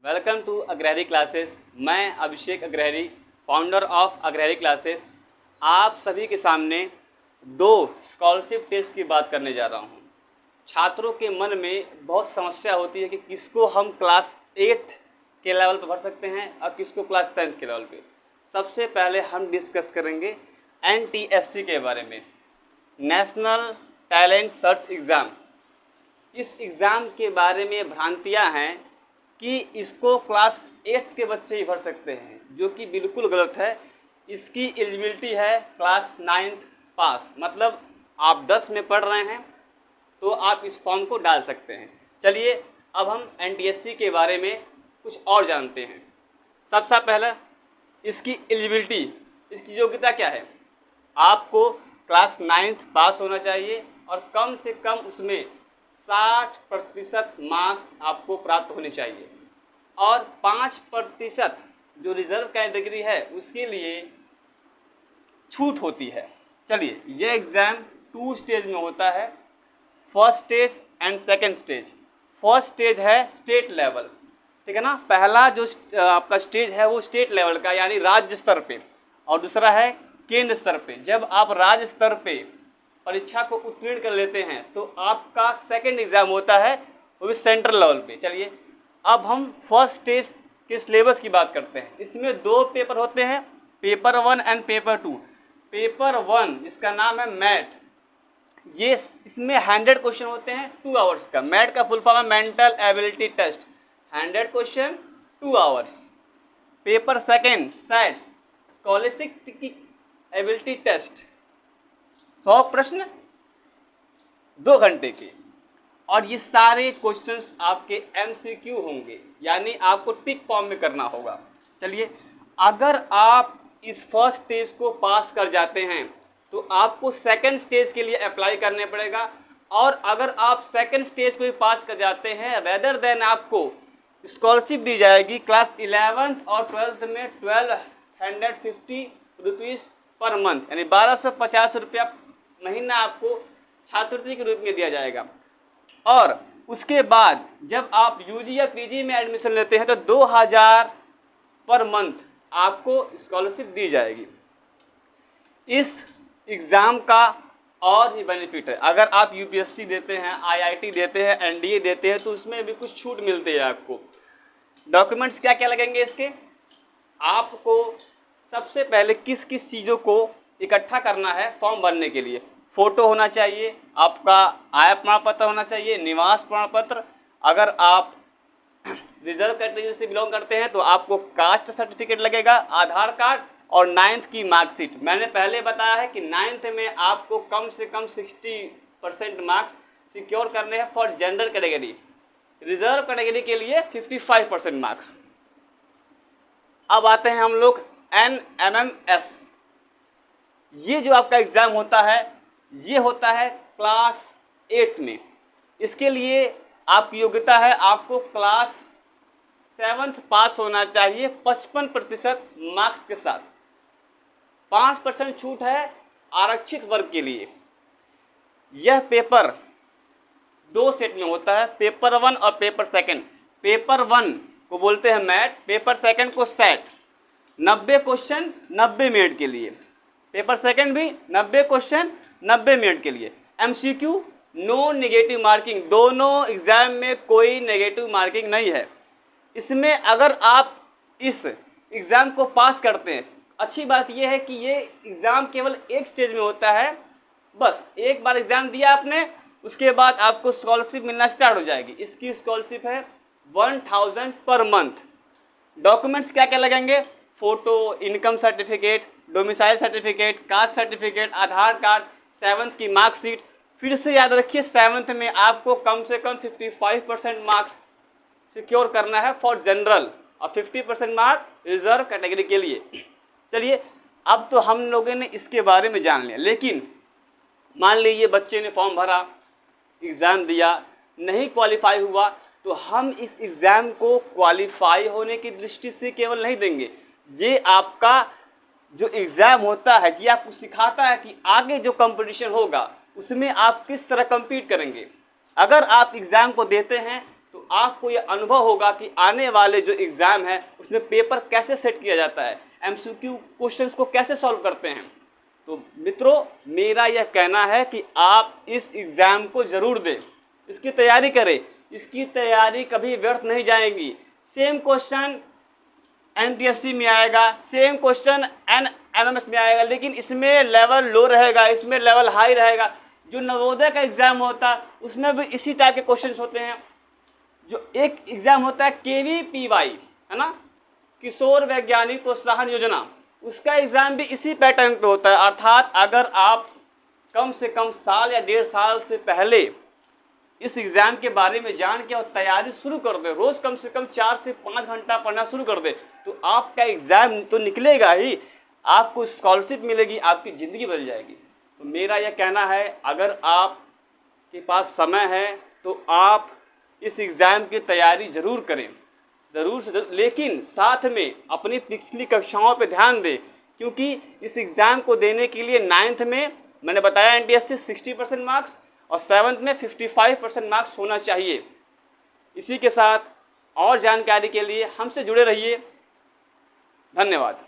Welcome to Agrahari classes. मैं Abhishek Agrahari, founder of Agrahari classes, आप सभी के सामने दो स्कॉलरशिप टेस्ट की बात करने जा रहा हूं। छात्रों के मन में बहुत समस्या होती है कि किसको हम क्लास 8 के लेवल पर भर सकते हैं और किसको क्लास 10 के लेवल पे। सबसे पहले हम डिस्कस करेंगे NTSC के बारे में, नेशनल टैलेंट सर्च एग्ज़ाम। इस एग्ज़ाम के बारे में भ्रांतियां हैं कि इसको क्लास 8 के बच्चे ही भर सकते हैं, जो कि बिल्कुल गलत है। इसकी एलिजिबिलिटी है क्लास 9 पास, मतलब आप 10 में पढ़ रहे हैं तो आप इस फॉर्म को डाल सकते हैं। चलिए अब हम NTSC के बारे में कुछ और जानते हैं। सबसे पहले इसकी एलिजिबिलिटी, इसकी योग्यता क्या है। आपको क्लास 9 पास होना चाहिए और कम से कम उसमें 60% मार्क्स आपको प्राप्त होने चाहिए और 5% जो रिजर्व कैटेगरी है उसके लिए छूट होती है। चलिए, यह एग्ज़ाम 2 स्टेज में होता है, first stage and second stage. First stage है स्टेट लेवल, ठीक है ना। पहला जो आपका स्टेज है वो स्टेट लेवल का, यानी राज्य स्तर पे, और दूसरा है केंद्र स्तर पे। जब आप राज्य स्तर पे परीक्षा को उत्तीर्ण कर लेते हैं तो आपका सेकंड एग्ज़ाम होता है, वो भी सेंट्रल लेवल पे। चलिए अब हम फर्स्ट स्टेज के सिलेबस की बात करते हैं। इसमें 2 पेपर होते हैं, पेपर 1 एंड पेपर 2। पेपर 1 जिसका नाम है मैट, ये इसमें 100 क्वेश्चन होते हैं 2 आवर्स का। मैट का फुल फॉर्म है mental ability test, 100 question 2 hours. Paper second SAT, scholastic ability test, 100 प्रश्न 2 घंटे के, और ये सारे क्वेश्चंस आपके MCQ होंगे, यानी आपको टिक फॉर्म में करना होगा। चलिए, अगर आप इस फर्स्ट स्टेज को पास कर जाते हैं तो आपको सेकंड स्टेज के लिए अप्लाई करने पड़ेगा, और अगर आप सेकंड स्टेज को भी पास कर जाते हैं रेदर देन आपको स्कॉलरशिप दी जाएगी क्लास 11th और 12th में 1250 रुपीज़ पर मंथ, यानी 1250 रुपया महीना आपको छात्रवृत्ति के रूप में दिया जाएगा। और उसके बाद जब आप UG या PG में एडमिशन लेते हैं तो 2000 पर मंथ आपको स्कॉलरशिप दी जाएगी। इस एग्ज़ाम का और ही बेनिफिट है, अगर आप UPSC देते हैं, IIT देते हैं, NDA देते हैं तो उसमें भी कुछ छूट मिलती है आपको। डॉक्यूमेंट्स क्या क्या लगेंगे इसके, आपको सबसे पहले किस किस चीज़ों को इकट्ठा करना है फॉर्म भरने के लिए। फ़ोटो होना चाहिए, आपका आय प्रमाण पत्र होना चाहिए, निवास प्रमाण पत्र, अगर आप रिजर्व कैटेगरी से बिलोंग करते हैं तो आपको कास्ट सर्टिफिकेट लगेगा, आधार कार्ड और 9th की मार्कशीट। मैंने पहले बताया है कि 9th में आपको कम से कम 60% मार्क्स सिक्योर करने हैं for general category, reserve category के लिए 55% मार्क्स। अब आते हैं हम लोग NMMS। ये जो आपका एग्ज़ाम होता है ये होता है क्लास 8 में। इसके लिए आपकी योग्यता है, आपको क्लास 7th पास होना चाहिए 55% मार्क्स के साथ। 5% छूट है आरक्षित वर्ग के लिए। यह पेपर 2 सेट में होता है, पेपर 1 और पेपर सेकंड। पेपर 1 को बोलते हैं मैट, पेपर सेकंड को सेट। 90 क्वेश्चन 90 मिनट के लिए, पेपर सेकंड भी 90 क्वेश्चन 90 मिनट के लिए। MCQ नो नेगेटिव मार्किंग, दोनों एग्ज़ाम में कोई नेगेटिव मार्किंग नहीं है। इसमें अगर आप इस एग्ज़ाम को पास करते हैं, अच्छी बात यह है कि ये एग्ज़ाम केवल एक स्टेज में होता है, बस एक बार एग्ज़ाम दिया आपने उसके बाद आपको स्कॉलरशिप मिलना स्टार्ट हो जाएगी। इसकी स्कॉलरशिप है 1000 पर मंथ। डॉक्यूमेंट्स क्या क्या लगेंगे, photo, income certificate, domicile certificate, caste certificate, Aadhaar card, 7th की मार्कशीट। फिर से याद रखिए 7th में आपको कम से कम 55% मार्क्स सिक्योर करना है फॉर जनरल और 50% मार्क रिजर्व कैटेगरी के लिए। चलिए, अब तो हम लोगों ने इसके बारे में जान लिया, लेकिन मान लीजिए बच्चे ने फॉर्म भरा, एग्ज़ाम दिया, नहीं क्वालिफाई हुआ, तो हम इस एग्ज़ाम को क्वालिफाई होने की दृष्टि से केवल नहीं देंगे। ये आपका जो एग्ज़ाम होता है ये आपको सिखाता है कि आगे जो कंपटीशन होगा उसमें आप किस तरह कम्पीट करेंगे। अगर आप एग्ज़ाम को देते हैं तो आपको ये अनुभव होगा कि आने वाले जो एग्ज़ाम है उसमें पेपर कैसे सेट किया जाता है, एमसीक्यू क्वेश्चंस को कैसे सॉल्व करते हैं। तो मित्रों, मेरा यह कहना है कि आप इस एग्ज़ाम को ज़रूर दें, इसकी तैयारी करें, इसकी तैयारी कभी व्यर्थ नहीं जाएगी। सेम क्वेश्चन एनटीएससी में आएगा, सेम क्वेश्चन एमएमएस में आएगा, लेकिन इसमें लेवल लो रहेगा, इसमें लेवल हाई रहेगा। जो नवोदय का एग्ज़ाम होता है उसमें भी इसी टाइप के क्वेश्चंस होते हैं। जो एक एग्ज़ाम होता है केवीपीवाई, है ना, किशोर वैज्ञानिक प्रोत्साहन योजना, उसका एग्ज़ाम भी इसी पैटर्न पे होता है। अर्थात अगर आप कम से कम साल या 1.5 साल से पहले इस एग्ज़ाम के बारे में जान के और तैयारी शुरू कर दे, रोज़ कम से कम 4 से 5 घंटा पढ़ना शुरू कर दे, तो आपका एग्ज़ाम तो निकलेगा ही, आपको स्कॉलरशिप मिलेगी, आपकी ज़िंदगी बदल जाएगी। तो मेरा यह कहना है, अगर आपके पास समय है तो आप इस एग्ज़ाम की तैयारी ज़रूर करें, ज़रूर से ज़रूर, लेकिन साथ में अपनी पिछली कक्षाओं पे ध्यान दें, क्योंकि इस एग्ज़ाम को देने के लिए 9th में मैंने बताया एनटीएससी 60% मार्क्स और 7th में 55% मार्क्स होना चाहिए। इसी के साथ और जानकारी के लिए हमसे जुड़े रहिए। धन्यवाद।